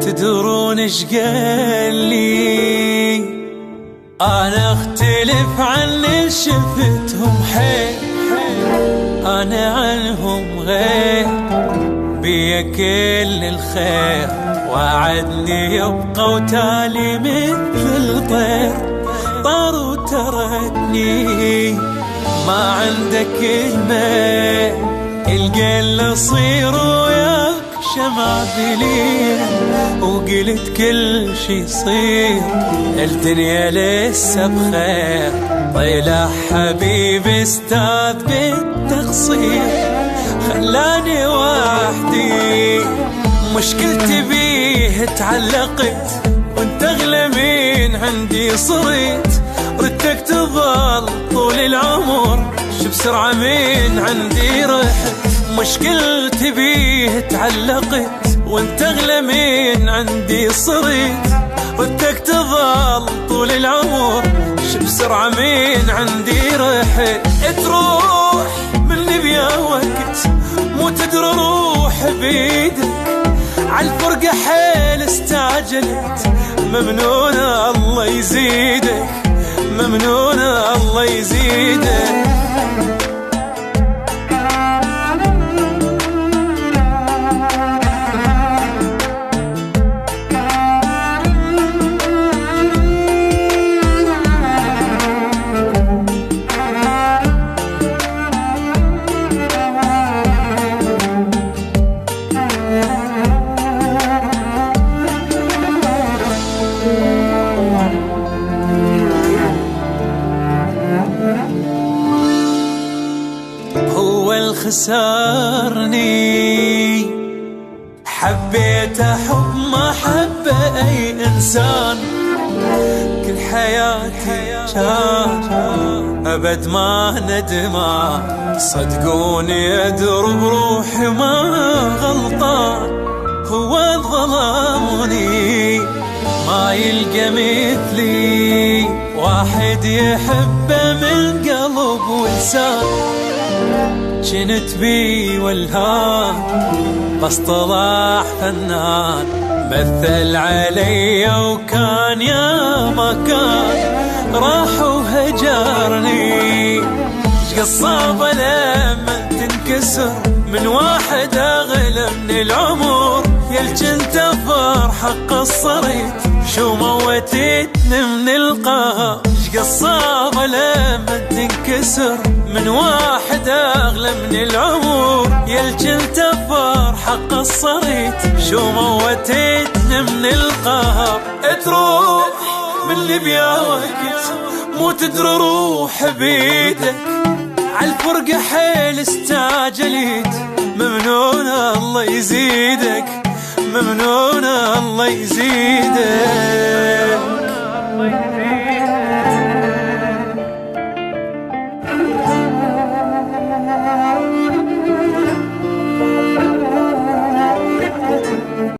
تدرون ايش قال لي؟ انا اختلف عن اللي شفتهم حيل، انا عنهم غير، بيا كل الخير، وعدني يبقى وتالي مثل الطير، طار وتركني ما عنده كلمة، القل صير وياك شمع بليل، وقلت كل شي يصير الدنيا لسه بخير، طلع حبيبي استاذ بالتقصير، خلاني وحدي مشكلتي بيه تعلقت، وانت اغلى من عندي صرت، ردك تظل طول العمر، شو بسرعة من عندي رحت، مشكلتي بيه تعلقت، وانت اغلى من عندي صرت، ردك تظل طول العمر، شو بسرعة من عندي رحت، تروح مني بيا وقت مو تدري روح بيدك، عالفرقة حيل استعجلت، ممنونة الله يزيدك، ممنونة الله يزيدك. خسرني حبيت حب ما حب أي إنسان، كل حياتي كان أبد ما ندمان، صدقوني أدري بروحي ما غلطان، هو ظلمني ما يلقى مثلي واحد يحبه من قلب ولسان، جنت بي والهان بس طلع فنان، مثل علي وكان يا ما كان، راح وهجرني، ايش قصابة لما تنكسر من واحد اغلى من العمر، يل جنت فرحة قصرت شو موتتني من القهر، ايش قصابة لما تنكسر من واحد اغلى من العمر، يل جنت فرحة قصرت شو موتتني من القهر، تروح من اللي بيا وقت مو تدري روح بيدك، عالفرقة حيل استعجلت، ممنونة الله يزيدك، ممنونة الله يزيدك.